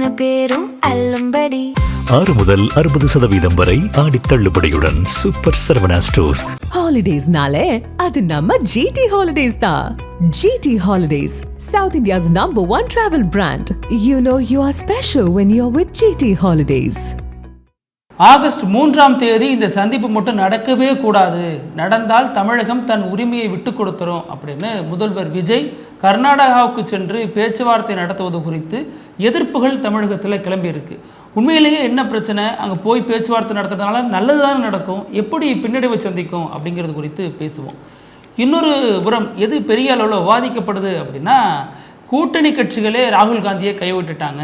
அத்தனை பேரும் அல்லும்படி 6 முதல் 60% வரை ஆடி தள்ளுபடியுடன் சூப்பர் சரவணா ஸ்டோர்ஸ். ஹாலிடேஸ்னாலே அது நம்ம ஜிடி ஹாலிடேஸ் தான். GT Holidays, South India's #1 travel brand. You know you are special when you're with GT Holidays. August 3ஆம் தேதி இந்த சந்திப்பு மட்டும் நடக்கவே கூடாது, நடந்தால் தமிழகம் தன் உரிமையை விட்டு கொடுத்துரும் அப்படின்னு முதல்வர் விஜய் கர்நாடகாவுக்கு சென்று பேச்சுவார்த்தை நடத்துவது குறித்து எதிர்ப்புகள் தமிழகத்தில் கிளம்பியிருக்கு. உண்மையிலேயே என்ன பிரச்சனை, அங்கே போய் பேச்சுவார்த்தை நடத்துறதுனால நல்லதுதான் நடக்கும், எப்படி பின்னடைவை சந்திக்கும் அப்படிங்கிறது குறித்து பேசுவோம். இன்னொரு புறம் எது பெரிய அளவில் விவாதிக்கப்படுது அப்படின்னா, கூட்டணி கட்சிகளே ராகுல் காந்தியை கைவிட்டுட்டாங்க.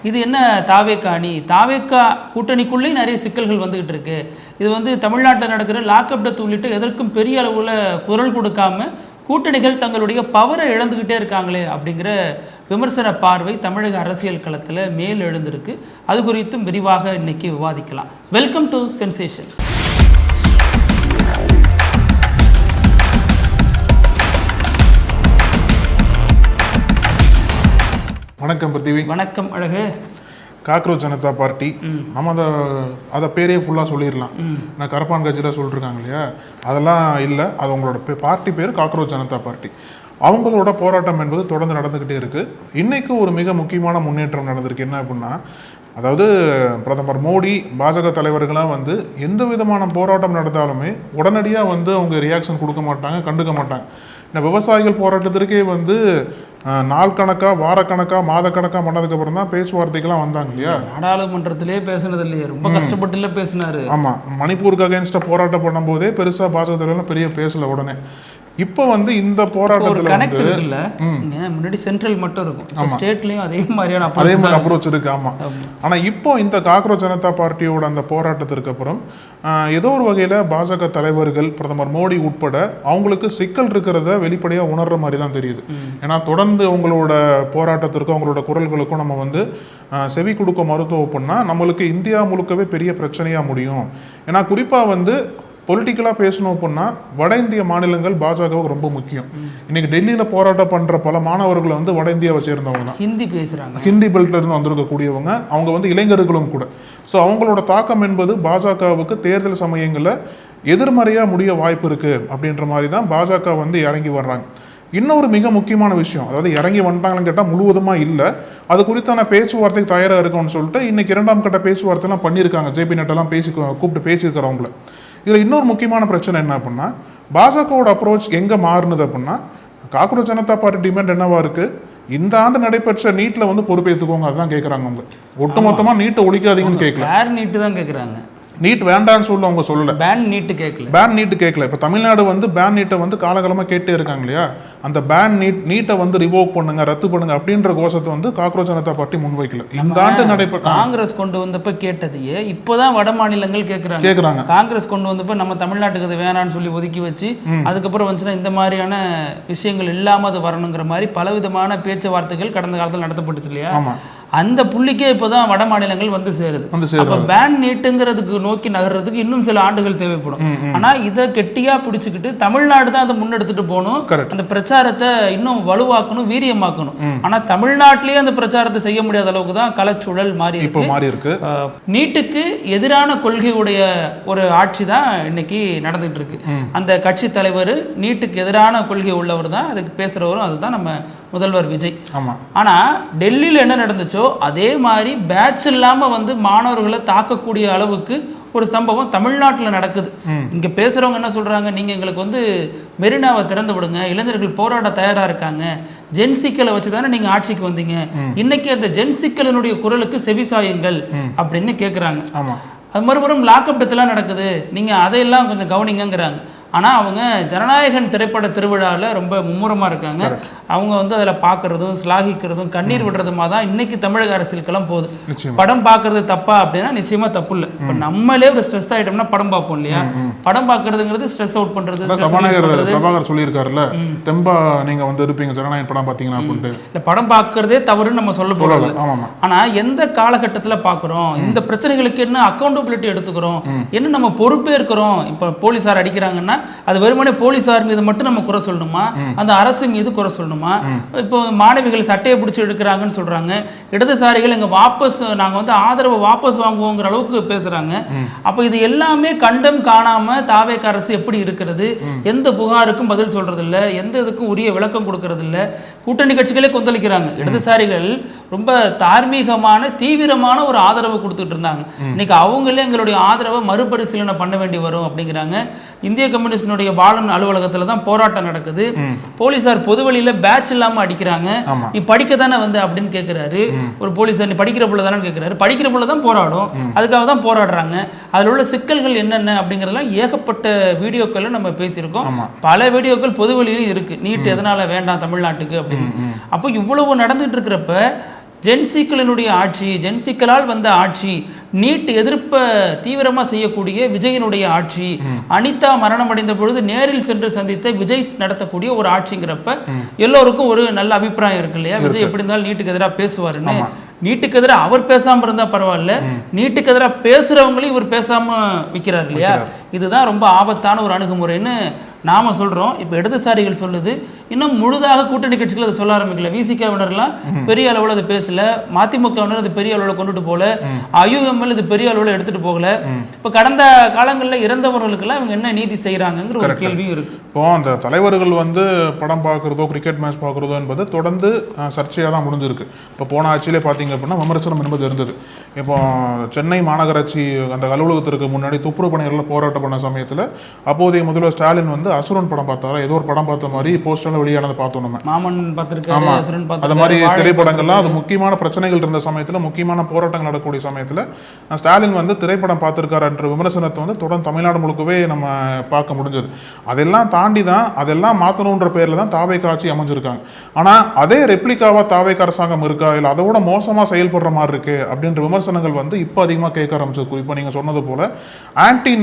இது என்ன தாவேக்கா கூட்டணிக்குள்ளே நிறைய சிக்கல்கள் வந்துகிட்டு இருக்கு. இது தமிழ்நாட்டில் நடக்கிற லாக்அப் டெத் உள்ளிட்ட எதற்கும் பெரிய அளவில் குரல் கொடுக்காம கூட்டணிகள் தங்களுடைய பவரை இழந்துக்கிட்டே இருக்காங்களே அப்படிங்கிற விமர்சன பார்வை தமிழக அரசியல் களத்தில் மேல் எழுந்திருக்கு. அது குறித்தும் விரிவாக இன்னைக்கு விவாதிக்கலாம். Welcome to sensation. வணக்கம் பிருத்திவி. வணக்கம் அழகு. காக்ரோச் ஜனதா பார்ட்டி, நம்ம அதை பேரே ஃபுல்லாக சொல்லிடலாம். நான் கரப்பான் கட்சியில் சொல்லிருக்காங்க இல்லையா, அதெல்லாம் இல்லை. அது உங்களோட பார்ட்டி பேர் காக்ரோச் ஜனதா பார்ட்டி. அவங்களோட போராட்டம் என்பது தொடர்ந்து நடந்துக்கிட்டே இருக்கு. இன்னைக்கு ஒரு மிக முக்கியமான முன்னேற்றம் நடந்திருக்கு. என்ன அப்படின்னா, அதாவது பிரதமர் மோடி பாஜக தலைவர்களாக எந்த விதமான போராட்டம் நடந்தாலுமே உடனடியாக அவங்க ரியாக்ஷன் கொடுக்க மாட்டாங்க, கண்டுக்க மாட்டாங்க. இந்த விவசாயிகள் போராட்டத்திற்கே நாள் கணக்கா, வாரக்கணக்கா, மாத கணக்கா பண்ணதுக்கு அப்புறம் தான் பேச்சுவார்த்தைக்கெல்லாம் வந்தாங்க இல்லையா. நாடாளுமன்றத்திலே பேசுனது இல்லையா, ரொம்ப கஷ்டப்பட்டு பேசினாரு. ஆமா, மணிப்பூருக்கு அகேன்ஸ்டா போராட்டம் பண்ணும் போதே பெருசா பாஜக தலைவர் பெரிய பேசல. உடனே இப்போ இந்த போராட்டத்துல முன்னாடி சென்ட்ரல் மட்டும் இருக்கும், ஸ்டேட்லயும் அதே மாதிரி அப்ரோச் இருக்கு. ஆமா, ஆனா இப்போ இந்த காக்ரோச் ஜனதா பார்ட்டியோட அந்த போராட்டத்திற்கு அப்புறம் ஏதோ ஒரு வகையில பாஜக தலைவர்கள், பிரதமர் மோடி உட்பட அவங்களுக்கு சிக்கல் இருக்கிறத வெளிப்படையா உணர்ற மாதிரி தான் தெரியுது. ஏன்னா தொடர்ந்து அவங்களோட போராட்டத்திற்கும் அவங்களோட குரல்களுக்கும் நம்ம செவி கொடுக்க மருத்துவம் பண்ணா நம்மளுக்கு இந்தியா முழுக்கவே பெரிய பிரச்சனையா முடியும். ஏன்னா குறிப்பா பொலிட்டிக்கலா பேசணும் அப்படின்னா வட இந்திய மாநிலங்கள் பாஜகவுக்கு ரொம்ப முக்கியம். இன்னைக்கு டெல்லியில போராட்டம் பண்ற பல மாணவர்கள் வட இந்தியாவை சேர்ந்தவங்க தான், ஹிந்தி பேசுறாங்க, ஹிந்தி பெல்ட்ல இருந்து வந்திருக்கக்கூடியவங்க. அவங்க இளைஞர்களும் கூட. ஸோ அவங்களோட தாக்கம் என்பது பாஜகவுக்கு தேர்தல் சமயங்களில் எதிர்மறையா முடிய வாய்ப்பு இருக்கு அப்படின்ற மாதிரி தான் பாஜக இறங்கி வர்றாங்க. இன்னொரு மிக முக்கியமான விஷயம், அதாவது இறங்கி வந்துட்டாங்கன்னு கேட்டால் முழுவதுமா இல்லை, அது குறித்தான பேச்சுவார்த்தைக்கு தயாராக இருக்கும்னு சொல்லிட்டு இன்னைக்கு 2ஆம் கட்ட பேச்சுவார்த்தைலாம் பண்ணியிருக்காங்க. JP நட்டெல்லாம் கூப்பிட்டு பேசியிருக்கிறவங்கள. இதில் இன்னொரு முக்கியமான பிரச்சனை என்ன அப்படின்னா, பாஜகவோட அப்ரோச் எங்கே மாறுனது அப்படின்னா, காக்ரோச் ஜனதா பார்ட்டி டிமாண்ட் என்னவா இருக்கு, இந்த ஆண்டு நடைபெற்ற நீட்ல பொறுப்பேற்றுக்கோங்க, அதுதான் கேட்குறாங்க. அவங்க ஒட்டுமொத்தமா நீட்டை ஒழிக்காதீங்கன்னு கேட்கல, நீட்டு தான் கேட்குறாங்க. நீட் வேண்டான்னு சொல்லி அவங்க சொல்லல, பேன் நீட்டு கேட்கல. இப்ப தமிழ்நாடு பேன் நீட்டை காலகாலமா கேட்டே இருக்காங்க இல்லையா. அந்த பேன் நீட்டை ரிவோக் பண்ணுங்க, ரத்து பண்ணுங்க அப்படின்ற கோஷத்தை காக்ரோச் ஜனதா பார்ட்டி முன்வைக்கல. இந்த ஆண்டு நடைபெற்ற காங்கிரஸ் கொண்டு வந்தப்ப கேட்டதையே இப்போதான் வட மாநிலங்கள் கேட்கறாங்க. காங்கிரஸ் கொண்டு வந்தப்ப நம்ம தமிழ்நாட்டுக்கு அது வேணான்னு சொல்லி ஒதுக்கி வச்சு அதுக்கப்புறம் இந்த மாதிரியான விஷயங்கள் இல்லாம அது வரணுங்கிற மாதிரி பலவிதமான பேச்சுவார்த்தைகள் கடந்த காலத்தில் நடத்தப்பட்டுச்சு இல்லையா. அந்த புள்ளிக்கே இப்போதான் வட மாநிலங்கள் சேருது. பேன் நீட்டுங்கிறதுக்கு நோக்கி நகர்றதுக்கு இன்னும் சில ஆண்டுகள் தேவைப்படும். ஆனா இதை கெட்டியா பிடிச்சுக்கிட்டு தமிழ்நாடு தான் அதை முன்னெடுத்துட்டு போகணும், அந்த பிரச்சாரத்தை இன்னும் வலுவாக்கணும், வீரியமாக்கணும். ஆனா தமிழ்நாட்டிலேயே அந்த பிரச்சாரத்தை செய்ய முடியாத அளவுக்கு தான் கலச்சூழல் மாறி இருக்கு. நீட்டுக்கு எதிரான கொள்கையுடைய ஒரு ஆட்சி தான் இன்னைக்கு நடந்துட்டு இருக்கு. அந்த கட்சி தலைவர் நீட்டுக்கு எதிரான கொள்கை உள்ளவர் தான், அதுக்கு பேசுறவரும் அதுதான் நம்ம முதல்வர் விஜய். ஆனா டெல்லியில் என்ன நடந்துச்சோ அதே மாதிரி பேட்ச் இல்லாம மாணவர்களை தாக்கக்கூடிய அளவுக்கு ஒரு சம்பவம் தமிழ்நாட்டில் நடக்குது. இங்க பேசுறவங்க என்ன சொல்றாங்க, நீங்க எங்களுக்கு மெரினாவை திறந்து விடுங்க, இளைஞர்கள் போராட தயாரா இருக்காங்க, ஜென்சிக்கலை வச்சுதானே நீங்க ஆட்சிக்கு வந்தீங்க, இன்னைக்கு அந்த ஜென்சிக்கலினுடைய குரலுக்கு செவிசாயுங்கள் அப்படின்னு கேட்குறாங்க. அது மறுபுறம் லாக்அப் டெத்லாம் நடக்குது, நீங்க அதையெல்லாம் கொஞ்சம் கவனிங்கிறாங்க. ஆனால் அவங்க ஜனநாயகன் திரைப்பட திருவிழாவில் ரொம்ப மும்முரமாக இருக்காங்க. அவங்க அதில் பார்க்கறதும் ஸ்லாகிக்கிறதும் கண்ணீர் விடுறதுமா தான் இன்னைக்கு தமிழக அரசியலுக்கெல்லாம் போகுது. படம் பார்க்கறது தப்பா அப்படின்னா நிச்சயமா தப்பு இல்லை. இப்போ நம்மளே ஒரு ஸ்ட்ரெஸ் ஆகிட்டோம்னா படம் பார்ப்போம் இல்லையா. படம் பார்க்கறதுங்கிறது ஸ்ட்ரெஸ் அவுட் பண்றது. பிரபாகர் சொல்லியிருக்காருல்ல, தெம்பா நீங்க இருப்பீங்க ஜனநாயகன் படம் பார்த்தீங்கன்னா அப்படின்ட்டு. இல்லை, படம் பார்க்கறதே தவறுன்னு நம்ம சொல்ல போறோம். ஆனால் எந்த காலகட்டத்தில் பார்க்குறோம், இந்த பிரச்சனைகளுக்கு என்ன அக்கௌண்டபிலிட்டி எடுத்துக்கிறோம், என்ன நம்ம பொறுப்பே இருக்கிறோம். இப்போ போலீஸார் அடிக்கிறாங்கன்னா அது வெறுமனே போலீஸார் மீது மட்டும் நம்ம குறை சொல்லணுமா, அந்த அரசு மீது குறை சொல்லணுமா? இப்போ மாணவிகள் சட்டையை பிடிச்சி எடுக்கிறாங்கன்னு சொல்றாங்க, இடதுசாரிகள் எங்க நாங்க வந்து ஆதரவை வாபஸ் வாங்குவோங்கிற அளவுக்கு பேசுறாங்க. அப்ப இது எல்லாமே கண்டம் காணாம தாவேக அரசு எப்படி இருக்கிறது? எந்த புகாருக்கும் பதில் சொல்றது இல்ல, எந்த இதுக்கும் உரிய விளக்கம் கொடுக்கறது இல்ல. கூட்டணி கட்சிகளே கொந்தளிக்கிறாங்க. இடதுசாரிகள் ரொம்ப தார்மீகமான தீவிரமான ஒரு ஆதரவு கொடுத்துட்டு இருந்தாங்க. இன்னைக்கு அவங்களே எங்களுடைய ஆதரவை மறுபரிசீலனை பண்ண வேண்டி வரும் அப்படிங்கிறாங்க. இந்திய கம்யூனிஸ்டினுடைய பாலன் அலுவலகத்துல தான் போராட்டம் நடக்குது. போலீசார் பொது வழியில பேட்ச் இல்லாம அடிக்கிறாங்க. நீ படிக்க தானே வந்து அப்படின்னு கேட்கிறாரு ஒரு போலீசார். நீ படிக்கிற புள்ள தானே கேட்கிறாரு. படிக்கிற புள்ள தான் போராடும், அதுக்காக தான் போராடுறாங்க. அதுல உள்ள சிக்கல்கள் என்னென்ன அப்படிங்கறதெல்லாம் ஏகப்பட்ட வீடியோக்கள் நம்ம பேசியிருக்கோம். பல வீடியோக்கள் பொது வழியிலும் இருக்கு. நீட் எதனால வேண்டாம் தமிழ்நாட்டுக்கு அப்படின்னு. அப்போ இவ்வளவு நடந்துட்டு இருக்கிறப்ப ஜென்சிக்களினுடைய ஆட்சி, ஜென்சிக்களால் வந்த ஆட்சி, நீட் எதிர்ப்பை தீவிரமாக செய்யக்கூடிய விஜயனுடைய ஆட்சி, அனிதா மரணம் அடைந்த பொழுது நேரில் சென்று சந்தித்த விஜய் நடத்தக்கூடிய ஒரு ஆட்சிங்கிறப்ப எல்லோருக்கும் ஒரு நல்ல அபிப்பிராயம் இருக்கு இல்லையா? விஜய் எப்படி இருந்தாலும் நீட்டுக்கு எதிராக பேசுவாருன்னு. நீட்டுக்கு எதிராக அவர் பேசாம இருந்தா பரவாயில்ல, நீட்டுக்கு எதிராக பேசுறவங்களையும் இவர் பேசாம வைக்கிறார் இல்லையா? இதுதான் ரொம்ப ஆபத்தான ஒரு அணுகுமுறைன்னு நாம சொல்றோம். இப்ப இடதுசாரிகள் சொல்லுது, இன்னும் முழுதாக கூட்டணி கட்சிகள் அதை சொல்ல ஆரம்பிக்கல. விசிகவினர்லாம் பெரிய அளவில் அதை பேசல, மதிமுகவினர் அது பெரிய அளவில் கொண்டுட்டு போகல, ஐயுஎம்எல் இது பெரிய அளவில் எடுத்துட்டு போகல. இப்ப கடந்த காலங்களில் இறந்தவர்களுக்கெல்லாம் இவங்க என்ன நீதி செய்யறாங்கிற ஒரு கேள்வியும் இருக்கு. இப்போ அந்த தலைவர்கள் வந்து படம் பார்க்குறதோ கிரிக்கெட் மேட்ச் பார்க்குறதோ என்பது தொடர்ந்து சர்ச்சையாக தான் முடிஞ்சிருக்கு. இப்போ போன ஆட்சியிலே பார்த்தீங்க அப்படின்னா விமர்சனம் என்பது இருந்தது. இப்போ சென்னை மாநகராட்சி அந்த அலுவலகத்திற்கு முன்னாடி துப்புரவு பணிகளில் போராட்டம் பண்ண சமயத்தில் அப்போதைய முதல்வர் ஸ்டாலின் வந்து அசுரன் படம் பார்த்தாரா, ஏதோ ஒரு படம் பார்த்த மாதிரி போஸ்டர்ல வெளியானதை பார்த்தோம் நம்ம. மாமன் பார்த்திருக்காரு, அசுரன் பார்த்திருக்காரு. அது மாதிரி திரைப்படங்கள்லாம் அது முக்கியமான பிரச்சனைகள் இருந்த சமயத்தில், முக்கியமான போராட்டங்கள் நடக்கக்கூடிய சமயத்தில் ஸ்டாலின் வந்து திரைப்படம் பார்த்திருக்காரு என்ற விமர்சனத்தை வந்து தொடர்ந்து தமிழ்நாடு முழுக்கவே நம்ம பார்க்க முடிஞ்சது. அதெல்லாம் தாண்டி தான் அதெல்லாம் மாற்றணுன்ற பேரில் தான் தாவேக ஆட்சி அமைஞ்சிருக்காங்க. ஆனால் அதே ரெப்ளிகாவா தாவேக அரசாங்கம் இருக்கா, இல்லை அதோட மோசமாக செயல்படுற மாதிரி இருக்கு அப்படின்ற விமர்சனங்கள் வந்து இப்போ அதிகமாக கேட்க ஆரம்பிச்சிருக்கு. இப்போ நீங்கள் சொன்னது போல ஆன்டி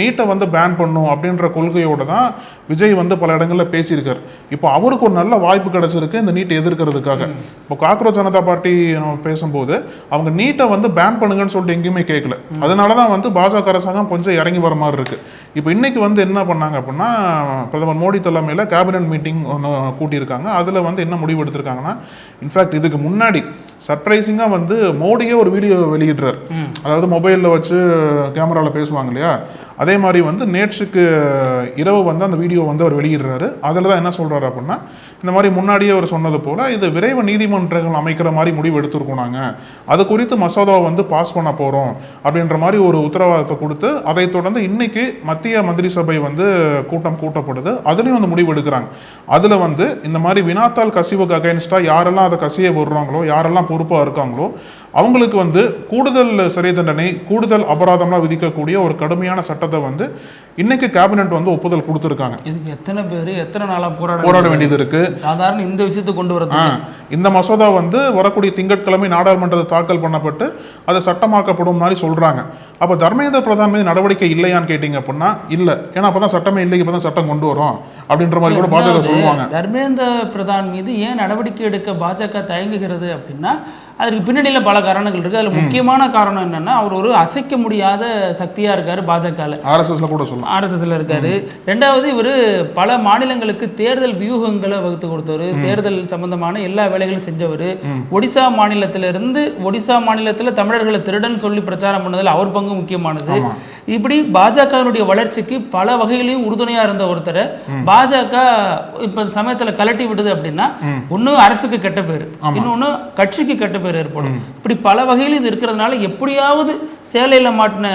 நீட்டை வந்து பேன் பண்ணும் அப்படின்ற கொள்கையோட தான் விஜய் வந்து பல இடங்களில் பேசியிருக்காரு. இப்போ அவருக்கு ஒரு நல்ல வாய்ப்பு கிடைச்சிருக்கு இந்த நீட்டை எதிர்க்கிறதுக்காக. இப்போ காக்ரோச் ஜனதா பார்ட்டி பேசும்போது அவங்க நீட்டை வந்து பேன் பண்ணுங்கன்னு சொல்லிட்டு எங்கேயுமே கேட்கல. அதனால தான் வந்து பாஜக அரசாங்கம் கொஞ்சம் இறங்கி வர மாதிரி இருக்கு. இப்போ இன்னைக்கு வந்து என்ன பண்ணாங்க அப்படின்னா, பிரதமர் மோடி தலைமையில் கேபினட் மீட்டிங் ஒன்று கூட்டியிருக்காங்க. அதில் வந்து என்ன முடிவு எடுத்திருக்காங்கன்னா, இன்ஃபேக்ட் இதுக்கு முன்னாடி சர்ப்ரைசிங்காக வந்து மோடியே ஒரு வீடியோ வெளியிடுறார். அதாவது மொபைலில் வச்சு கேமராவில் பேசுவாங்க இல்லையா, அதே மாதிரி வந்து நேற்றுக்கு இரவு வந்து அந்த வீடியோ வந்து அவர் வெளியிடுறாரு. அதில் தான் என்ன சொல்கிறாரு அப்படின்னா, இந்த மாதிரி முன்னாடியே அவர் சொன்னது போல் இது விரைவு நீதிமன்றங்கள் அமைக்கிற மாதிரி முடிவு எடுத்துருக்கோம், நாங்கள் அது குறித்து மசோதாவை வந்து பாஸ் பண்ண போகிறோம் அப்படின்ற மாதிரி ஒரு உத்தரவாதத்தை கொடுத்து, அதை தொடர்ந்து இன்னைக்கு மத்திய மந்திரி சபை வந்து கூட்டப்படுது. அதுலேயும் வந்து முடிவு எடுக்கிறாங்க. அதில் வந்து இந்த மாதிரி வினாத்தாள் கசிவுக்கு அகைன்ஸ்டாக யாரெல்லாம் அதை கசிய விடுறாங்களோ, யாரெல்லாம் பொறுப்பாக இருக்காங்களோ அவங்களுக்கு வந்து கூடுதல் சிறை தண்டனை, கூடுதல் அபராதம்லாம் விதிக்கக்கூடிய ஒரு கடுமையான சட்டத்தை வந்து இன்னைக்கு கேபினெட் வந்து ஒப்புதல் கொடுத்துருக்காங்க. இதுக்கு எத்தனை பேர் எத்தனை நாளாக போராட வேண்டியது இருக்கு. சாதாரண இந்த விஷயத்தை கொண்டு வர இந்த மசோதா வந்து வரக்கூடிய திங்கட்கிழமை நாடாளுமன்றத்தில் தாக்கல் பண்ணப்பட்டு அது சட்டமாக்கப்படும் மாதிரி சொல்றாங்க. அப்ப தர்மேந்திர பிரதான் மீது நடவடிக்கை இல்லையான்னு கேட்டீங்க அப்படின்னா இல்ல, ஏன்னா அப்பதான் சட்டமே இல்லை, இப்பதான் சட்டம் கொண்டு வரும் அப்படின்ற மாதிரி கூட பாஜக சொல்லுவாங்க. தர்மேந்திர பிரதான் மீது ஏன் நடவடிக்கை எடுக்க பாஜக தயங்குகிறது அப்படின்னா அதுக்கு பின்னணியில் பல காரணங்கள் இருக்கு. அதுல முக்கியமான காரணம் என்னன்னா, அவர் ஒரு அசைக்க முடியாத சக்தியா இருக்காரு பாஜக. ஆர்எஸ்எஸ்ல கூட சொல்லலாம், ஆர்எஸ்எஸ்ல இருக்காரு. ரெண்டாவது, இவர் பல மாநிலங்களுக்கு தேர்தல் வியூகங்களை வகுத்து கொடுத்தவர், தேர்தல் சம்பந்தமான எல்லா வேலைகளும் செஞ்சவர். ஒடிசா மாநிலத்திலிருந்து ஒடிசா மாநிலத்தில் தமிழர்களை திருடன் சொல்லி பிரச்சாரம் பண்ணதில் அவர் பங்கு முக்கியமானது. இப்படி பாஜகவுடைய வளர்ச்சிக்கு பல வகையிலையும் உறுதுணையா இருந்த ஒருத்தரை பாஜக இப்ப சமயத்துல கலட்டி விடுது அப்படின்னா, ஒண்ணு அரசுக்கு கெட்ட பேரு, இன்னொன்னு கட்சிக்கு கெட்ட பேர் ஏற்படும். இப்படி பல வகையில் இது இருக்கிறதுனால எப்படியாவது சேலையில மாட்டின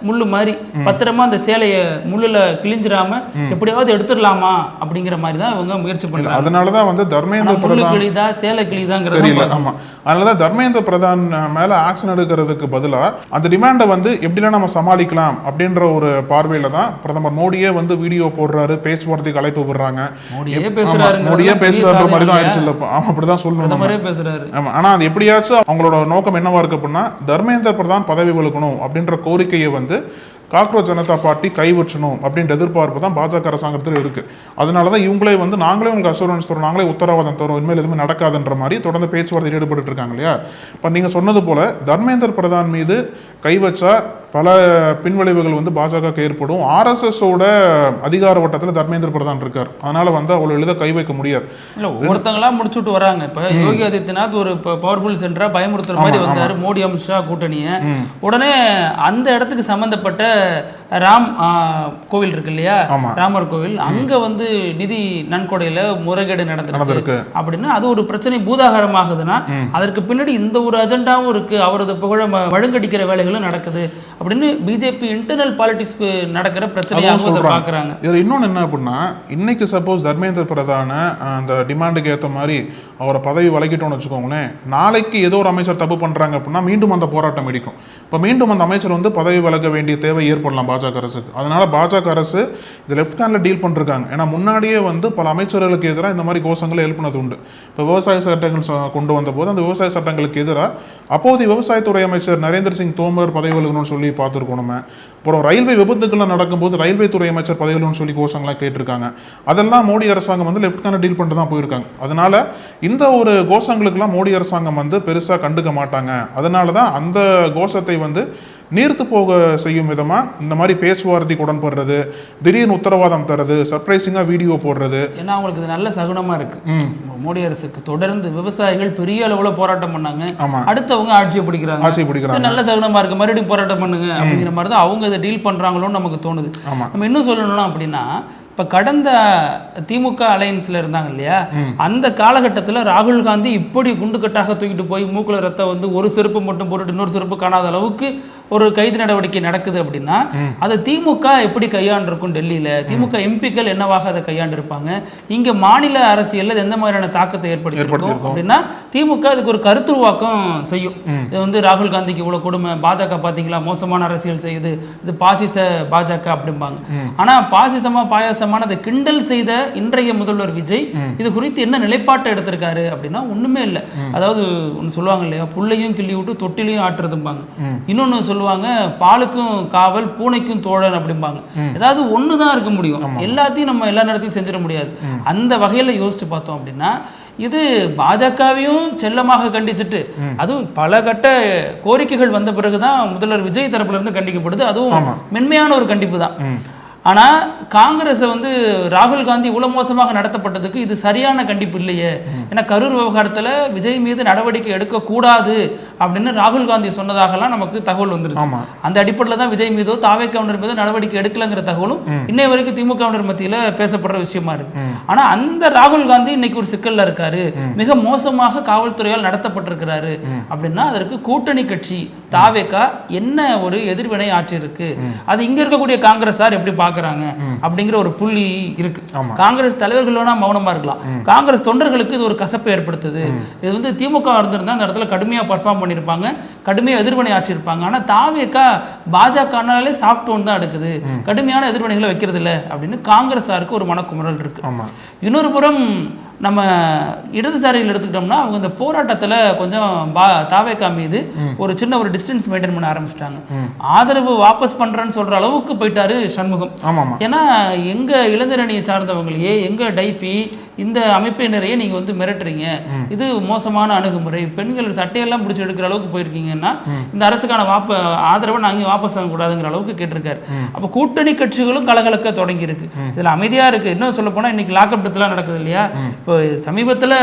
முள்ளு மாதிரி பத்திரமா அந்த சேலையை முள்ளுல கிழிஞ்சிராம எப்படியாவது எடுத்துடலாமா அப்படிங்கிற மாதிரி தான் இவங்க முயற்சி பண்றாங்க. அதனாலதான் வந்து தர்மேந்திர பிரதான் கிழிதா சேலை கிழிதாங்கிறது தெரியல. ஆமா, அதனாலதான் தர்மேந்திர பிரதான் மேல ஆக்ஷன் எடுக்கிறதுக்கு பதிலா அந்த டிமாண்டை வந்து எப்படிலாம் நம்ம சமாளிக்கலாம் அப்படின்ற ஒரு பார்வையில தான் பிரதமர் மோடியே வந்து வீடியோ போடுறாரு, பேச்சுவார்த்தைக்கு அழைப்பு விடுறாங்க. மோடியே பேசுறாரு மாதிரி தான் ஆயிடுச்சு. இல்ல, அப்படிதான் சொல்லணும். ஆனா அது எப்படியாச்சும் அவங்களோட நோக்கம் என்னவா இருக்கு அப்படின்னா, தர்மேந்திர பிரதான் பதவி விலகணும் அப்படின்ற கோரிக்கையை வந்து காக்ரோச் ஜனதா பார்ட்டி கைவிற்றணும் அப்படின்ற எதிர்பார்ப்பு தான் பாஜக அரசாங்கத்தில் இருக்கு. அதனாலதான் இவங்களே வந்து நாங்களே உங்களுக்கு அசூரன்ஸ் தரோம், நாங்களே உத்தரவாதம் தரோம், இனிமேல் எதுவுமே நடக்காதுன்ற மாதிரி தொடர்ந்து பேச்சுவார்த்தை ஈடுபட்டு இருக்காங்க இல்லையா. இப்ப நீங்க சொன்னது போல தர்மேந்திர பிரதான் மீது கை வச்சா பல பின்விளைவுகள் வந்து பாஜக ஏற்படும். ஆர்எஸ்எஸோட அதிகார வட்டத்தில் தர்மேந்திர பிரதான் இருக்கார், அதனால வந்து அவ்வளோ எளிதாக கை வைக்க முடியாது. இல்லை ஒவ்வொருத்தங்களா முடிச்சுட்டு வராங்க. இப்போ யோகி ஆதித்யநாத் ஒரு பவர்ஃபுல் சென்டரா பயமுறுத்துற மாதிரி வந்தார் மோடி அமித்ஷா கூட்டணியை. உடனே அந்த இடத்துக்கு சம்பந்தப்பட்ட ராம் கோவில் இருக்கு இல்லையா, ராமர் கோவில், அங்க வந்து நிதி நன்கொடையில முறைகேடு நடந்திருக்கு அப்படின்னு அது ஒரு பிரச்சனை பூதாகரமாகுதுன்னா அதற்கு பின்னாடி இந்த ஒரு அஜெண்டாவும் இருக்கு, அவரது புகழ வழுங்கடிக்கிற வேலைகளும் நடக்குது அப்படின்னு பிஜேபி இன்டர்னல் பாலிடிக்ஸ்க்கு நடக்கிற பிரச்சனையாக அதை பார்க்குறாங்க. இதில் இன்னொன்று என்ன அப்படின்னா, இன்னைக்கு சப்போஸ் தர்மேந்திர பிரதான அந்த டிமாண்டுக்கு ஏற்ற மாதிரி அவரை பதவி விலகிட்டோம்னு வச்சுக்கோங்களேன், நாளைக்கு ஏதோ ஒரு அமைச்சர் தப்பு பண்ணுறாங்க அப்படின்னா மீண்டும் அந்த போராட்டம் இடிக்கும். இப்போ மீண்டும் அந்த அமைச்சர் வந்து பதவி விலக வேண்டிய தேவை ஏற்படலாம் பாஜக அரசுக்கு. அதனால பாஜக அரசு இது லெஃப்ட் ஹேண்டில் டீல் பண்ணிருக்காங்க. ஏன்னா முன்னாடியே வந்து பல அமைச்சர்களுக்கு எதிராக இந்த மாதிரி கோஷங்களை எழுப்பினது உண்டு. இப்போ விவசாய சட்டங்கள் கொண்டு வந்த போது அந்த விவசாய சட்டங்களுக்கு எதிராக அப்போதைய விவசாயத்துறை அமைச்சர் நரேந்திர சிங் தோமர் பதவி விலகணும்னு சொல்லி பார்த்துருக்கோம் நம்ம. அப்புறம் ரயில்வே விபத்துக்கெல்லாம் நடக்கும்போது ரயில்வே துறை அமைச்சர் பதவி விலகணும்னு சொல்லி கோஷங்கள்லாம் கேட்டிருக்காங்க. அதெல்லாம் மோடி அரசாங்கம் வந்து லெஃப்ட் ஹேண்டில் டீல் பண்ணிட்டு தான் போயிருக்காங்க. அதனால இந்த ஒரு கோஷங்களுக்கெல்லாம் மோடி அரசாங்கம் வந்து பெருசாக கண்டுக்க மாட்டாங்க. அதனால தான் அந்த கோஷத்தை வந்து நீர்த்து போக செய்யும் விதமா இந்த மாதிரி பேச்சுவார்த்தைக்கு உடன்படுறது, திடீர்னு உத்தரவாதம் தர்றது, சர்ப்ரைசிங்கா வீடியோ போடுறது. ஏன்னா அவங்களுக்கு இது நல்ல சகுனமா இருக்கு. மோடி அரசுக்கு தொடர்ந்து விவசாயிகள் பெரிய அளவுல போராட்டம் பண்ணாங்க, அடுத்தவங்க ஆட்சியை பிடிக்கிறாங்க, நல்ல சகுனமா இருக்கு, மறுபடியும் போராட்டம் பண்ணுங்க அப்படிங்கிற மாதிரி தான் அவங்க இதை டீல் பண்றாங்களோன்னு நமக்கு தோணுது. நம்ம இன்னும் சொல்லணும்னா அப்படின்னா, இப்போ கடந்த திமுக அலையன்ஸில் இருந்தாங்க இல்லையா, அந்த காலகட்டத்தில் ராகுல் காந்தி இப்படி குண்டுக்கட்டாக தூக்கிட்டு போய் மூக்குல ரத்தம் வந்து ஒரு செருப்பு மட்டும் போட்டுட்டு இன்னொரு செருப்பு காணாத அளவுக்கு ஒரு கைது நடவடிக்கை நடக்குது அப்படின்னா அதை திமுக எப்படி கையாண்டிருக்கும், டெல்லியில் திமுக எம்பிக்கள் என்னவாக அதை கையாண்டிருப்பாங்க, இங்கே மாநில அரசியலில் எந்த மாதிரியான தாக்கத்தை ஏற்படுத்தியிருக்கும் அப்படின்னா திமுக அதுக்கு ஒரு கருத்துருவாக்கம் செய்யும். இது வந்து ராகுல் காந்திக்கு இவ்வளோ கொடுமை, பாஜக பார்த்தீங்களா மோசமான அரசியல் செய்யுது, இது பாசிச பாஜக அப்படிம்பாங்க. ஆனால் பாசிசமாக பாயாச அதை கிண்டல் செய்த இன்றைய முதல்வர் விஜய் இது குறித்து என்ன நிலைப்பாட்டை எடுத்திருக்காரு அப்படின்னா ஒண்ணுமே இல்லை. அதாவது ஒன்று சொல்லுவாங்க இல்லையா, புள்ளையும் கிள்ளி விட்டு தொட்டிலையும் ஆட்டுறதும்பாங்க. இன்னொன்னு சொல்லுவாங்க, பாலுக்கும் காவல் பூனைக்கும் தோழன் அப்படிம்பாங்க. ஏதாவது ஒண்ணுதான் இருக்க முடியும், எல்லாத்தையும் நம்ம எல்லா நேரத்திலும் செஞ்சிட முடியாது. அந்த வகையில யோசிச்சு பார்த்தோம் அப்படின்னா இது பாஜகவையும் செல்லமாக கண்டிச்சுட்டு, அதுவும் பல கட்ட கோரிக்கைகள் வந்த பிறகுதான் முதல்வர் விஜய் தரப்புல இருந்து கண்டிக்கப்படுது. அதுவும் மென்மையான ஒரு கண்டிப்பு தான். ஆனால் காங்கிரஸை வந்து ராகுல் காந்தி இவ்வளோ மோசமாக நடத்தப்பட்டதுக்கு இது சரியான கண்டிப்பு இல்லையே. ஏன்னா கரூர் விவகாரத்தில் விஜய் மீது நடவடிக்கை எடுக்கக்கூடாது அப்படின்னு ராகுல் காந்தி சொன்னதாகலாம் நமக்கு தகவல் வந்துருச்சு. அந்த அடிப்படையில் தான் விஜய் மீதோ தாவேக்காவினர் மீதோ நடவடிக்கை எடுக்கலங்கிற தகவலும் இன்னை வரைக்கும் திமுகவினர் மத்தியில் பேசப்படுற விஷயமா இருக்கு. ஆனால் அந்த ராகுல் காந்தி இன்னைக்கு ஒரு சிக்கல்ல இருக்காரு, மிக மோசமாக காவல்துறையால் நடத்தப்பட்டிருக்கிறாரு அப்படின்னா அதற்கு கூட்டணி கட்சி தாவேக்கா என்ன ஒரு எதிர்வினை ஆற்றி இருக்கு, அது இங்க இருக்கக்கூடிய காங்கிரஸார் எப்படி பார்க்க அப்படிங்கிற ஒரு புள்ளி இருக்கு. காங்கிரஸ் தலைவர்கள் வேணா மௌனமா இருக்கலாம், காங்கிரஸ் தொண்டர்களுக்கு இது ஒரு கசப்பை ஏற்படுத்துது. இது வந்து திமுக இருந்திருந்தா அந்த இடத்துல கடுமையா பர்ஃபார்ம் பண்ணிருப்பாங்க, கடுமையா எதிர்வினை ஆற்றிருப்பாங்க. ஆனா தாவேக்கா பாஜகனாலே சாஃப்ட் டோன் தான் எடுக்குது, கடுமையான எதிர்வினைகளை வைக்கிறது இல்லை அப்படின்னு காங்கிரஸாருக்கு ஒரு மனக்குமுறல் இருக்கு. இன்னொரு புறம் நம்ம இடதுசாரிகள் எடுத்துக்கிட்டோம்னா அவங்க இந்த போராட்டத்தில் கொஞ்சம் தாவேக்கா மீது ஒரு சின்ன ஒரு டிஸ்டன்ஸ் மெயின்டைன் பண்ண ஆரம்பிச்சிட்டாங்க. ஆதரவு வாபஸ் பண்றேன்னு சொல்ற அளவுக்கு போயிட்டாரு சண்முகம். ஏன்னா எங்க இளைஞரணியை சார்ந்தவங்களையே, எங்க டைபி இந்த அமைப்பினரையே நீங்க வந்து மிரட்டுறீங்க, இது மோசமான அணுகுமுறை, பெண்கள் சட்டையெல்லாம் பிடிச்சி எடுக்கிற அளவுக்கு போயிருக்கீங்கன்னா இந்த அரசுக்கான ஆதரவை நாங்கள் வாபஸ் வாங்க கூடாதுங்கிற அளவுக்கு கேட்டிருக்காரு. அப்போ கூட்டணி கட்சிகளும் கலகலக்க தொடங்கி இருக்கு. இதுல அமைதியா இருக்கு. இன்னும் சொல்ல போனா இன்னைக்கு லாக்அப் டெத்லாம் நடக்குது இல்லையா. இப்போ சமீபத்தில்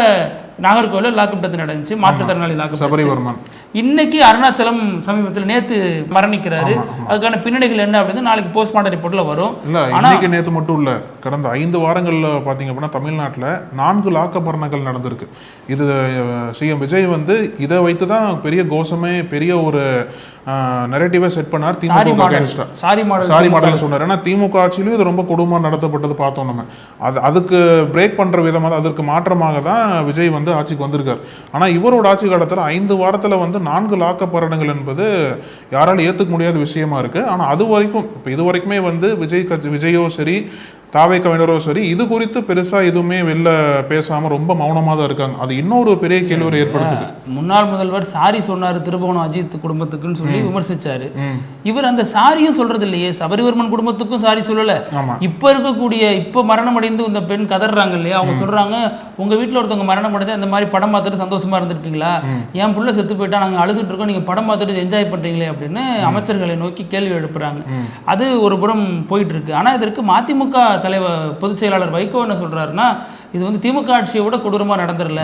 நாகர்கோவில் லாக்அப் டெத் நடந்துச்சு, மாற்றுத்திறனாளி லாக்அப். இன்னைக்கு அருணாச்சலம் சமீபத்தில் நேத்து மரணிக்கிறாரு. அதுக்கான பின்னணிகள் என்ன அப்படின்னு நாளைக்கு போஸ்ட்மார்ட்டம் ரிப்போர்ட்ல வரும். இன்னைக்கு நேத்து மட்டும் இல்ல, கடந்த 5 வாரங்கள்ல பாத்தீங்க அப்படின்னா தமிழ்நாட்டில் 4 லாக்அப் மரணங்கள் நடந்திருக்கு. இது சிஎம் விஜய் வந்து இதை வைத்துதான் பெரிய கோஷமே, பெரிய ஒரு நரேட்டிவை செட் பண்ணார். திமுக சாரி மாடல் சொன்னார். ஏன்னா திமுக ஆட்சியிலும் இது ரொம்ப கொடுமையா நடத்தப்பட்டது பார்த்தோம் நம்ம. அதுக்கு பிரேக் பண்ற விதமாக, அதற்கு மாற்றமாக தான் விஜய் வந்து ஆட்சிக்கு வந்திருக்காரு. ஆனா இவரோட ஆட்சி காலத்தில் 5 வாரத்துல வந்து 4 லாக்அப் மரணங்கள் என்பது யாராலும் ஏத்துக்க முடியாத விஷயமா இருக்கு. ஆனா அது வரைக்கும், இப்போ இது வரைக்குமே வந்து விஜயோ சரி, தாவேக்காவினரும் சரி இது குறித்து பெருசா எதுவுமே வெளில பேசாம ரொம்ப மௌனமா தான் இருக்காங்க. அது இன்னொரு பெரிய கேள்வி ஏற்படுத்துது. முன்னாள் முதல்வர் சாரி சொன்னாரு திருபுவனம் அஜித் குடும்பத்துக்குன்னு சொல்லி விமர்சிச்சாரு. இவர் அந்த சாரியும் சொல்றது இல்லையே, சபரிவர்மன் குடும்பத்துக்கும் சாரி சொல்லல. இப்ப இருக்கக்கூடிய இப்ப மரணம் அடைந்து இந்த பெண் கதறாங்க இல்லையா, அவங்க சொல்றாங்க உங்க வீட்டுல ஒருத்தவங்க மரணம் அடைஞ்சு அந்த மாதிரி படம் பார்த்துட்டு சந்தோஷமா இருந்திருப்பீங்களா, என் புள்ள செத்து போயிட்டா நாங்க அழுதுட்டு இருக்கோம், நீங்க படம் பார்த்துட்டு என்ஜாய் பண்றீங்களே அப்படின்னு அமைச்சர்களை நோக்கி கேள்வி எழுப்புறாங்க. அது ஒரு புறம் போயிட்டு இருக்கு. ஆனா இதற்கு மதிமுக தலைவர் பொதுச் செயலாளர் வைகோ என்ன சொல்றாருன்னா, இது வந்து திமுக ஆட்சியை விட கொடூரமா நடந்துடல,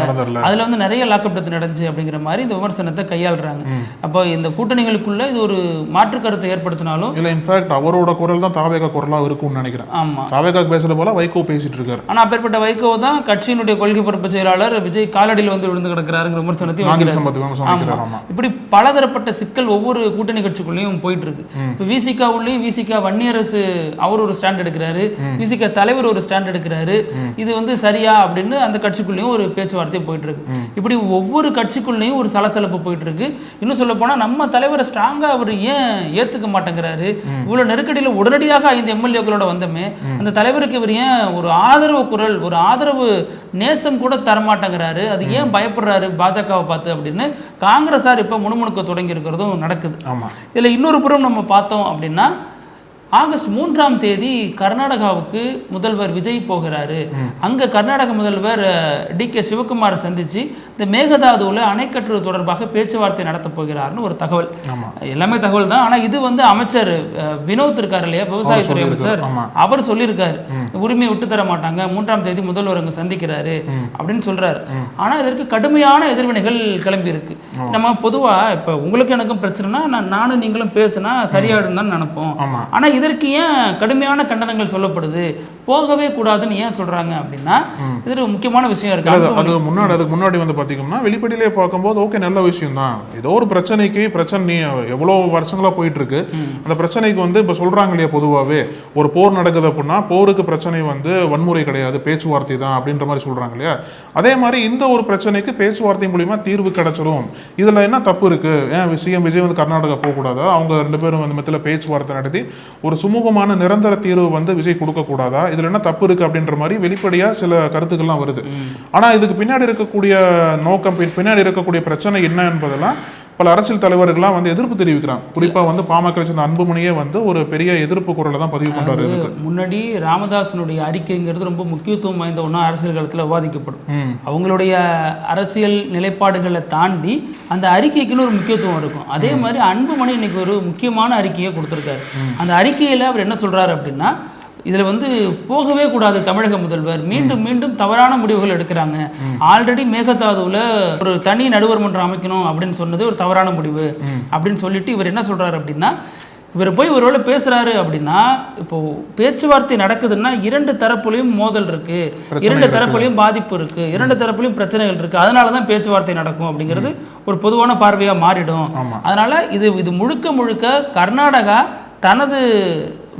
அதுல வந்து நிறைய லாக்அப் டெத் நடந்துச்சு அப்படிங்கிற மாதிரி இந்த விமர்சனத்தை கையாளுறாங்க. அப்போ இந்த கூட்டணிகளுக்குள்ள இது ஒரு மாற்று கருத்தை ஏற்படுத்தினாலும் இல்ல இன்ஃபேக்ட் அவரோட குரல் தான் தாவேகா குரலா இருக்கும்னு நினைக்கிறேன். ஆமா, தாவேகா பேசுற போல வைகோ பேசிட்டு இருக்காரு. ஆனா அப்பேற்பட்ட வைகோ தான் கட்சியினுடைய கொள்கை பொறுப்பு செயலாளர் விஜய் காலடியில் வந்து விழுந்து கிடக்கிறாருங்கிற விமர்சனத்தையும். இப்படி பலதரப்பட்ட சிக்கல் ஒவ்வொரு கூட்டணி கட்சிக்குள்ளேயும் போயிட்டு இருக்கு. இப்ப விசிகா உள்ளேயும் விசிகா வன்னியரசு அவர் ஒரு ஸ்டாண்ட் எடுக்கிறாரு, விசிகா தலைவர் ஒரு ஸ்டாண்ட் எடுக்கிறாரு. இது வந்து சரியா அப்படின்னு அந்த கட்சிக்குள்ளேயும் ஒரு பேச்சுவார்த்தை போயிட்டு இருக்கு. இப்படி ஒவ்வொரு கட்சிக்குள்ளேயும் ஒரு சலசலப்பு போயிட்டு இருக்கு. இன்னும் சொல்ல போனா நம்ம தலைவரை ஸ்ட்ராங்கா அவர் ஏன் ஏத்துக்க மாட்டேங்கிறாரு, இவ்வளவு நெருக்கடியில் உடனடியாக 5 எம்எல்ஏக்களோட வந்தமே அந்த தலைவருக்கு இவர் ஏன் ஒரு ஆதரவு குரல் ஒரு ஆதரவு நேசம் கூட தரமாட்டேங்கிறாரு, அது ஏன் பயப்படுறாரு பாஜகவை பார்த்து அப்படின்னு காங்கிரஸார் இப்ப முணுமுணுக்க தொடங்கி இருக்கிறதும் நடக்குது. இதுல இன்னொரு புறம் நம்ம பார்த்தோம் அப்படின்னா, ஆகஸ்ட் 3ஆம் தேதி கர்நாடகாவுக்கு முதல்வர் விஜய் போகிறாரு. அங்க கர்நாடக முதல்வர் DK சிவகுமாரை சந்திச்சு இந்த மேகதாதுவில் அணை கட்டுறது தொடர்பாக பேச்சுவார்த்தை நடத்த போகிறார்னு ஒரு தகவல். எல்லாமே தகவல் தான். ஆனா இது வந்து அமைச்சர் வினோத் இருக்காரு இல்லையா, விவசாயத்துறை அமைச்சர், அவர் சொல்லியிருக்காரு உரிமையை விட்டு தர மாட்டாங்க, 3ஆம் தேதி முதல்வர் அங்க சந்திக்கிறாரு அப்படின்னு சொல்றாரு. ஆனா இதற்கு கடுமையான எதிர்வினைகள் கிளம்பி இருக்கு. நம்ம பொதுவா இப்ப உங்களுக்கு எனக்கும் பிரச்சனைனா நானும் நீங்களும் பேசினா சரியாயிடும் தான் நினைப்போம். ஆனா இதற்கு ஏன் கடுமையான கண்டனங்கள் சொல்லப்படுது, போகவே கூடாதுன்னு ஏன் சொல்றாங்க அப்படின்னா, இது ஒரு முக்கியமான விஷயம் இருக்கு. அதுக்கு முன்னாடி வந்து பாத்தீங்கன்னா வெளிப்படையிலே பார்க்கும்போது ஓகே நல்ல விஷயம் தான். ஏதோ ஒரு பிரச்சனை எவ்வளவு வருஷங்களா போயிட்டு இருக்கு, அந்த பிரச்சனைக்கு வந்து இப்ப சொல்றாங்க இல்லையா, பொதுவாகவே ஒரு போர் நடக்குது அப்படின்னா போருக்கு பிரச்சனை வந்து வன்முறை கிடையாது பேச்சுவார்த்தை தான் அப்படின்ற மாதிரி சொல்றாங்க இல்லையா. அதே மாதிரி இந்த ஒரு பிரச்சனைக்கு பேச்சுவார்த்தை மூலியமா தீர்வு கிடைச்சிடும், இதுல என்ன தப்பு இருக்கு, ஏன் சிஎம் விஜய் வந்து கர்நாடகா போக கூடாதா, அவங்க 2 பேரும் வந்து மத்தியில பேச்சுவார்த்தை நடத்தி ஒரு சுமூகமான நிரந்தர தீர்வு வந்து விஜய் கொடுக்க கூடாதா, இதுல என்ன தப்பு இருக்கு அப்படின்ற மாதிரி வெளிப்படையா சில கருத்துக்கள்லாம் வருது. ஆனா இதுக்கு பின்னாடி இருக்கக்கூடிய நோக்கம், பின்னாடி இருக்கக்கூடிய பிரச்சனை என்ன என்பதெல்லாம் பல அரசியல் தலைவர்கள்லாம் வந்து எதிர்ப்பு தெரிவிக்கிறாங்க. குறிப்பா வந்து பாமக அன்புமணியே வந்து ஒரு பெரிய எதிர்ப்பு குரலை தான் பதிவு பண்றாரு. முன்னாடி ராமதாசனுடைய அறிக்கைங்கிறது ரொம்ப முக்கியத்துவம் வாய்ந்த ஒன்றா அரசியல் களத்தில் விவாதிக்கப்படும். அவங்களுடைய அரசியல் நிலைப்பாடுகளை தாண்டி அந்த அறிக்கைக்குன்னு ஒரு முக்கியத்துவம் இருக்கும். அதே மாதிரி அன்புமணி இன்னைக்கு ஒரு முக்கியமான அறிக்கையை கொடுத்திருக்காரு. அந்த அறிக்கையில அவர் என்ன சொல்றாரு அப்படின்னா, இதுல வந்து போகவே கூடாது தமிழக முதல்வர், மீண்டும் மீண்டும் தவறான முடிவுகள் எடுக்கிறாங்க. ஆல்ரெடி மேகதாதுவில் ஒரு தனி நடுவர் மன்றம் அமைக்கணும் அப்படின்னு சொன்னது ஒரு தவறான முடிவு அப்படின்னு சொல்லிட்டு இவர் என்ன சொல்றாரு அப்படின்னா, இவர் போய் ஒருவேளை பேசுறாரு அப்படின்னா, இப்போ பேச்சுவார்த்தை நடக்குதுன்னா 2 தரப்புலையும் மோதல் இருக்கு, 2 தரப்புலையும் பாதிப்பு இருக்கு, 2 தரப்புலையும் பிரச்சனைகள் இருக்கு, அதனாலதான் பேச்சுவார்த்தை நடக்கும் அப்படிங்கிறது ஒரு பொதுவான பார்வையா மாறிடும். அதனால இது முழுக்க முழுக்க கர்நாடகா தனது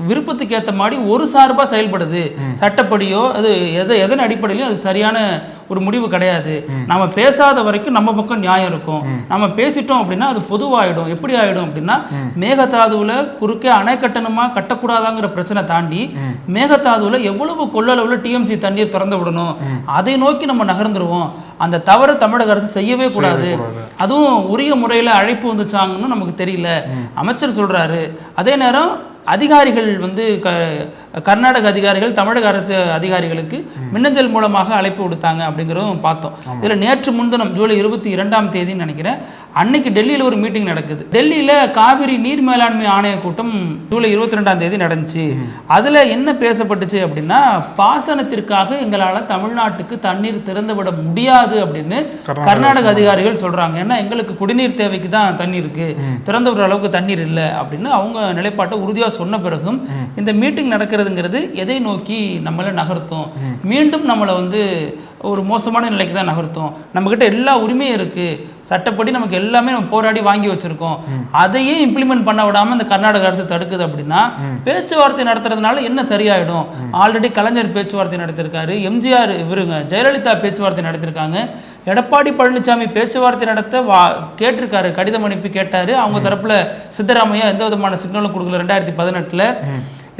விருப்பத்துக்கு ஏற்ற மாதிரி ஒரு சார்பா செயல்படுது, சட்டப்படியோ அது எதன் அடிப்படையிலும் அது சரியான ஒரு முடிவு கிடையாது. நம்ம பேசாத வரைக்கும் நம்ம பக்கம் நியாயம் இருக்கும், நம்ம பேசிட்டோம் அப்படின்னா அது பொதுவாயிடும். எப்படி ஆயிடும் அப்படின்னா, மேகதாதுவில் குறுக்கே அணை கட்டணுமா கட்டக்கூடாதாங்கிற பிரச்சனை தாண்டி மேகதாதுவில் எவ்வளவு கொள்ளளவுல TMC தண்ணீர் திறந்து விடணும் அதை நோக்கி நம்ம நகர்ந்துருவோம். அந்த தவறு தமிழக அரசு செய்யவே கூடாது. அதுவும் உரிய முறையில் அழைப்பு வந்துச்சாங்கன்னு நமக்கு தெரியல அமைச்சர் சொல்றாரு. அதே நேரம் அதிகாரிகள் வந்து கர்நாடக அதிகாரிகள் தமிழக அரசு அதிகாரிகளுக்கு மின்னஞ்சல் மூலமாக அழைப்பு கொடுத்தாங்க அப்படிங்கிறதும் பார்த்தோம். இதுல நேற்று முன்தினம் ஜூலை 22ஆம் தேதின்னு நினைக்கிறேன், அன்னைக்கு டெல்லியில ஒரு மீட்டிங் நடக்குது. டெல்லியில காவிரி நீர் மேலாண்மை ஆணைய கூட்டம் ஜூலை 22ஆம் தேதி நடந்துச்சு. அதுல என்ன பேசப்பட்டுச்சு அப்படின்னா, பாசனத்திற்காக எங்களால தமிழ்நாட்டுக்கு தண்ணீர் திறந்து விட முடியாது அப்படின்னு கர்நாடக அதிகாரிகள் சொல்றாங்க. ஏன்னா எங்களுக்கு குடிநீர் தேவைக்கு தான் தண்ணீர் இருக்கு, திறந்து விடுற அளவுக்கு தண்ணீர் இல்லை அப்படின்னு அவங்க நிலைப்பாட்டை உறுதியா சொன்ன பிறகும் இந்த மீட்டிங் நடக்கிறதுங்கிறது எதை நோக்கி நம்மள நகர்த்தும், மீண்டும் நம்மளை வந்து ஒரு மோசமான நிலைக்கு தான் நகர்த்தும். நம்மக்கிட்ட எல்லா உரிமையும் இருக்கு, சட்டப்படி நமக்கு எல்லாமே நம்ம போராடி வாங்கி வச்சிருக்கோம், அதையே இம்ப்ளிமெண்ட் பண்ண விடாம இந்த கர்நாடக அரசு தடுக்குது அப்படின்னா பேச்சுவார்த்தை நடத்துறதுனால என்ன சரியாயிடும்? ஆல்ரெடி கலைஞர் பேச்சுவார்த்தை நடத்திருக்காரு, எம்ஜிஆர் இவருங்க ஜெயலலிதா பேச்சுவார்த்தை நடத்திருக்காங்க, எடப்பாடி பழனிசாமி பேச்சுவார்த்தை நடத்த கேட்டிருக்காரு, கடிதம் அனுப்பி கேட்டாரு. அவங்க தரப்புல சித்தராமையா எந்த விதமான சிக்னலும் கொடுக்கல 2018.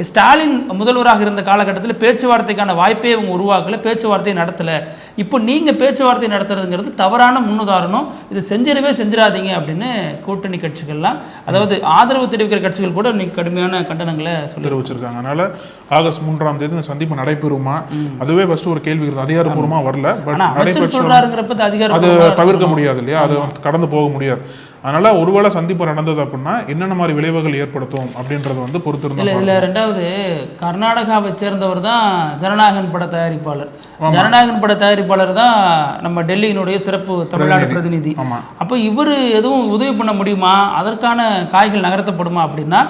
ஸ்டாலின் முதல்வராக இருந்த காலகட்டத்தில் பேச்சுவார்த்தைக்கான வாய்ப்பே அவங்க உருவாக்கல, பேச்சுவார்த்தை நடத்தலை. இப்போ நீங்கள் பேச்சுவார்த்தை நடத்துறதுங்கிறது தவறான முன்னுதாரணம். இது செஞ்சிடாதீங்க அப்படின்னு கூட்டணி கட்சிகள்லாம், அதாவது ஆதரவு தெரிவிக்கிற கட்சிகள் கூட இன்னைக்கு கடுமையான கண்டனங்களை தெரிவிச்சிருக்காங்க. அதனால ஆகஸ்ட் 3ஆம் தேதி இந்த சந்திப்பு நடைபெறுமா? அதுவே ஃபர்ஸ்ட் ஒரு கேள்வி அதிகாரப்பூர்வமா வரல. அது தவிர்க்க முடியாது இல்லையா, அது கடந்து போக முடியாது. அதனால ஒருவேளை சந்திப்பு நடந்தது அப்படின்னா என்னென்ன மாதிரி விளைவுகள் ஏற்படுத்தும் அப்படின்றது பொறுத்திருந்தோம். இதுல ரெண்டாவது, கர்நாடகாவை சேர்ந்தவர் தான் ஜனநாயகன் பட தயாரிப்பாளர். ஜனநாயகன் பட தயாரிப்பாளர் தான் நம்ம டெல்லியினுடைய சிறப்பு தமிழ்நாடு பிரதிநிதி. அப்போ இவர் எதுவும் உதவி பண்ண முடியுமா, அதற்கான காய்கள் நகர்த்தப்படுமா அப்படின்னா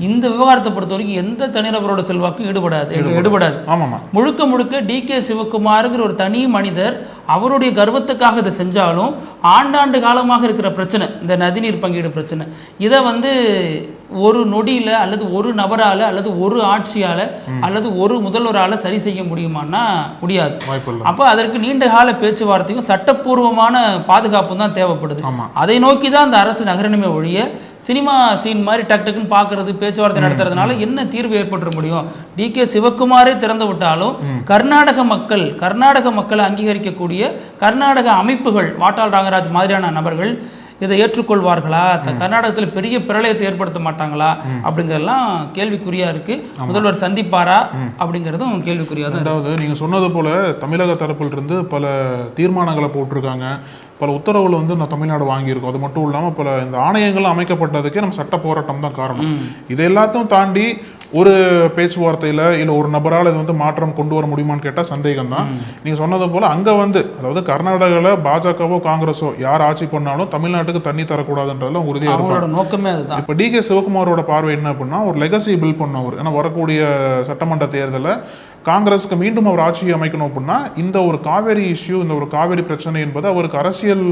இந்த விவகாரத்தை பொறுத்த வரைக்கும் எந்த தனிநபரோட செல்வாக்கும் எடுபடாது. முழுக்க முழுக்க DK சிவகுமார்ங்கிற ஒரு தனி மனிதர் அவருடைய கர்வத்துக்காக இதை செஞ்சாலும் ஆண்டாண்டு காலமாக இருக்கிற பிரச்சனை, இந்த நதிநீர் பங்கீடு பிரச்சனை, இதை ஒரு நொடியில அல்லது ஒரு நபரால அல்லது ஒரு ஆட்சியால அல்லது ஒரு முதல்வரால சரி செய்ய முடியுமான்னா முடியாது. அப்ப அதற்கு நீண்ட கால பேச்சுவார்த்தையும் சட்டப்பூர்வமான பாதுகாப்பும் தான் தேவைப்படுது. அதை நோக்கி தான் அந்த அரசு நகரணுமே ஒழிய சினிமா சீன் மாதிரி டக்குன்னு பார்க்கறது, பேச்சுவார்த்தை நடத்துறதுனால என்ன தீர்வு ஏற்பட்டுற முடியும்? DK சிவகுமாரே திறந்து விட்டாலும் கர்நாடக மக்களை அங்கீகரிக்கக்கூடிய கர்நாடக அமைப்புகள், வாட்டாள் ராங்கராஜ் மாதிரியான நபர்கள் இதை ஏற்றுக்கொள்வார்களா, கர்நாடகத்தில் பெரிய பிரளயத்தை ஏற்படுத்த மாட்டாங்களா அப்படிங்கிறதெல்லாம் கேள்விக்குறியா இருக்கு. முதல்வர் சந்திப்பாரா அப்படிங்கிறதும் கேள்விக்குறியா தான். அதாவது நீங்க சொன்னது போல தமிழக தரப்பில் இருந்து பல தீர்மானங்களை போட்டிருக்காங்க, பல உத்தரவுகள் நம்ம தமிழ்நாடு வாங்கியிருக்கோம். அது மட்டும் இல்லாமல் பல இந்த ஆணையங்கள் அமைக்கப்பட்டதுக்கே நம்ம சட்ட போராட்டம் தான் காரணம். இதை எல்லாத்தையும் தாண்டி ஒரு பேச்சுவார்த்தையில் இல்லை ஒரு நபரால் இது மாற்றம் கொண்டு வர முடியுமான்னு கேட்டால் சந்தேகம் தான். நீங்கள் சொன்னது போல் அங்கே அதாவது கர்நாடகாவில் பாஜகவோ காங்கிரஸோ யார் ஆட்சி பண்ணாலும் தமிழ்நாட்டுக்கு தண்ணி தரக்கூடாதுன்றதுல உறுதியாக இருக்கும். நோக்கமே அதுதான். இப்போ DK சிவகுமாரோட பார்வை என்ன அப்படின்னா ஒரு லெகசி பில் பண்ணவர். ஏன்னா வரக்கூடிய சட்டமன்ற தேர்தலில் காங்கிரஸுக்கு மீண்டும் அவர் ஆட்சியை அமைக்கணும் அப்படின்னா இந்த ஒரு காவேரி இஷ்யூ, இந்த ஒரு காவேரி பிரச்சனை என்பது அவருக்கு அரசியல்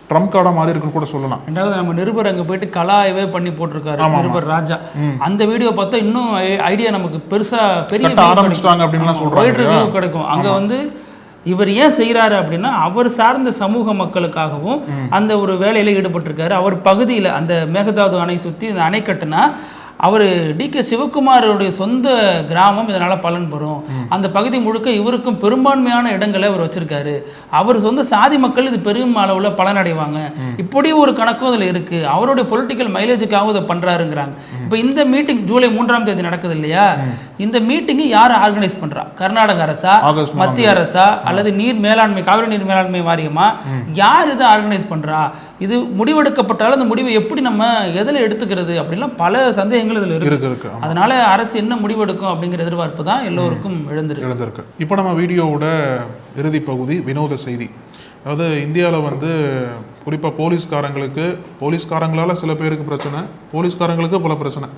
ட்ரம்ப் கார்டா மாதிரி இருக்குன்னு கூட சொல்லலாம். ரெண்டாவது, நம்ம நிருபர் அங்கே போயிட்டு கலாயவே பண்ணி போட்டிருக்காரு நிருபர் ராஜா. அந்த வீடியோ பார்த்தா இன்னும் ஐடியா நமக்கு பெருசா பெரிய ஆரம்பிச்சிட்டாங்க அப்படின்னு சொல்றாங்க. கிடைக்கும். அங்க இவர் ஏன் செய்யறாரு அப்படின்னா அவர் சார்ந்த சமூக மக்களுக்காகவும் அந்த ஒரு வேலையில ஈடுபட்டிருக்காரு. அவர் பகுதியில் அந்த மேகதாது அணை சுற்றி இந்த அணை கட்டுனா அவர் DK சிவகுமாரோடைய சொந்த கிராமம் இதனால பலன் பெறும். அந்த பகுதி முழுக்க இவருக்கும் பெரும்பான்மையான இடங்களை அவர் வச்சிருக்காரு. அவர் சொந்த சாதி மக்கள் இது பெரும் அளவுல பலனடைவாங்க. இப்படி ஒரு கணக்கும் அதில் இருக்கு. அவருடைய பொலிட்டிக்கல் மைலேஜுக்காக இதை பண்றாருங்கிறாங்க. இப்போ இந்த மீட்டிங் ஜூலை 3ஆம் தேதி நடக்குது இல்லையா, இந்த மீட்டிங் யார் ஆர்கனைஸ் பண்றா? கர்நாடக அரசா, மத்திய அரசா, அல்லது நீர் மேலாண்மை, காவிரி நீர் மேலாண்மை வாரியமா, யார் இதை ஆர்கனைஸ் பண்றா? இது முடிவெடுக்கப்பட்டாலும் அந்த முடிவை எப்படி நம்ம எதில் எடுத்துக்கிறது அப்படின்லாம் பல சந்தேகங்கள் இதில் இருக்கு. அதனால அரசு என்ன முடிவெடுக்கும் அப்படிங்கிற எதிர்பார்ப்பு தான் எல்லோருக்கும் எழுந்திருக்கு. இப்போ நம்ம வீடியோவோட இறுதி பகுதி வினோத செய்தி. அதாவது இந்தியாவில் குறிப்பாக போலீஸ்காரங்களால் சில பேருக்கு பிரச்சனை, போலீஸ்காரங்களுக்கு பல பிரச்சனை,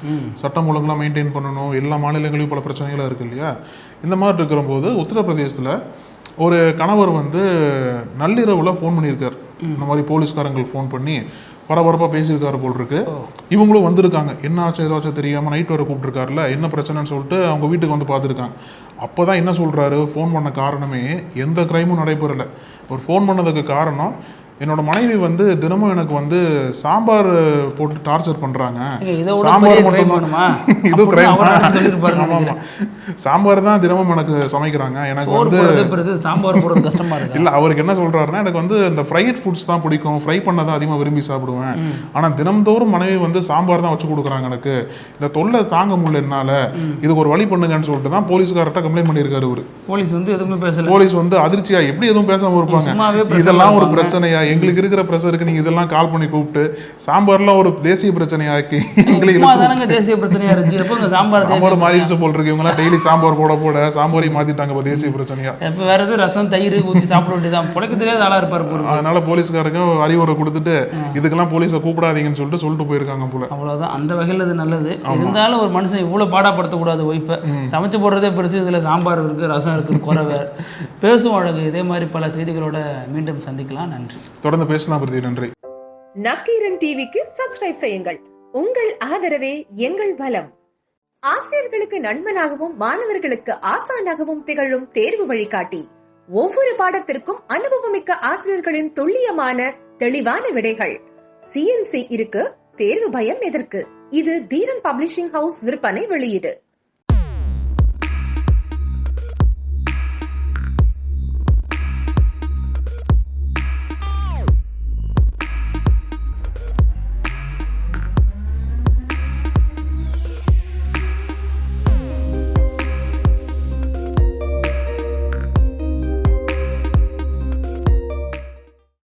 சட்டம் ஒழுங்குலாம் மெயின்டைன் பண்ணணும், எல்லா மாநிலங்களையும் பல பிரச்சனைகளும் இருக்கு இல்லையா. இந்த மாதிரி இருக்கிற போது உத்தரப்பிரதேசத்தில் ஒரு கணவர் நள்ளிரவில் ஃபோன் பண்ணியிருக்கார். இந்த மாதிரி போலீஸ்காரங்களுக்கு ஃபோன் பண்ணி பரபரப்பாக பேசியிருக்காரு போல் இருக்கு. இவங்களும் வந்திருக்காங்க, என்ன ஆச்சு ஏதாச்சும் தெரியாமல் நைட் வர கூப்பிட்டுருக்காருல, என்ன பிரச்சனைன்னு சொல்லிட்டு அவங்க வீட்டுக்கு பார்த்துருக்காங்க. அப்போ தான் என்ன சொல்கிறாரு, ஃபோன் பண்ண காரணமே எந்த கிரைமும் நடைபெறலை. ஒரு ஃபோன் பண்ணதுக்கு காரணம் என்னோட மனைவி தினமும் எனக்கு சாம்பார் போட்டு டார்ச்சர் பண்றாங்க. சாம்பார் மட்டும் இது சாம்பார் தான் தினமும் எனக்கு சமைக்கிறாங்க. எனக்கு சாம்பார் போடுறது கஷ்டமா இருக்கு. இல்ல, அவருக்கு என்ன சொல்றாருன்னா, எனக்கு இந்த ஃப்ரைட் ஃபுட்ஸ் தான் பிடிக்கும், ஃப்ரை பண்ணதான் அதிகமாக விரும்பி சாப்பிடுவேன். ஆனா தினம்தோறும் மனைவி சாம்பார் தான் வச்சு கொடுக்குறாங்க. எனக்கு இந்த தொல்லை தாங்க முடியல, என்னால இதுக்கு ஒரு வழி பண்ணுங்கன்னு சொல்லிட்டு தான் போலீஸ்கார்ட்ட கம்ப்ளைண்ட் பண்ணியிருக்காரு. அவரு போலீஸ் எதுவுமே பேசல. போலீஸ் அதிர்ச்சியா எப்படி எதுவும் பேசாம இருப்பாங்க, இதெல்லாம் ஒரு பிரச்சனையா, எங்களுக்கு இருக்கிற பிரஷருக்கு நீங்க இதெல்லாம் கால் பண்ணி கூப்பிட்டு சாம்பார்லாம் ஒரு தேசிய பிரச்சனையாக்கி எங்களுக்கு தேசிய பிரச்சனையா இருந்துச்சு. சாம்பார் மாறிடுச்சு போல் இருக்கு. இவங்க டெய்லி சாம்பார் போட சாம்பாரை மாத்திட்டாங்க தேசிய பிரச்சனையா. இப்ப வேற எதுவும் ரசம் தயிர் ஊற்றி சாப்பிட வேண்டியதான், புழைக்க தெரியாத ஆளா இருப்பாரு. அதனால போலீஸ்காரங்க அறிவுரை கொடுத்துட்டு இதுக்கெல்லாம் போலீஸை கூப்பிடாதீங்கன்னு சொல்லிட்டு போயிருக்காங்க போல. அவ்வளவுதான். அந்த வகையில் அது நல்லது. இருந்தாலும் ஒரு மனுஷன் இவ்வளவு பாடாப்படுத்தக்கூடாது. ஒய்ஃபை சமைச்சு போடுறதே பெருசு, இதுல சாம்பார் இருக்கு, ரசம் இருக்குன்னு குறை வேற. பேசும் அழகு. இதே மாதிரி பல செய்திகளோட மீண்டும் சந்திக்கலாம். நன்றி. தொடர்ந்து பேசலாம். நன்றி. நக்கீரன் டிவிக்கு சப்ஸ்கிரைப் செய்யுங்கள். உங்கள் ஆதரவே எங்கள் பலம். ஆசிரியர்களுக்கு நண்பனாகவும் மாணவர்களுக்கு ஆசானாகவும் திகழும் தேர்வு வழிகாட்டி. ஒவ்வொரு பாடத்திற்கும் அனுபவமிக்க ஆசிரியர்களின் துல்லியமான தெளிவான விடைகள். CNC இருக்கு, தேர்வு பயம் எதற்கு? இது தீரன் பப்ளிஷிங் ஹவுஸ் விற்பனை வெளியீடு.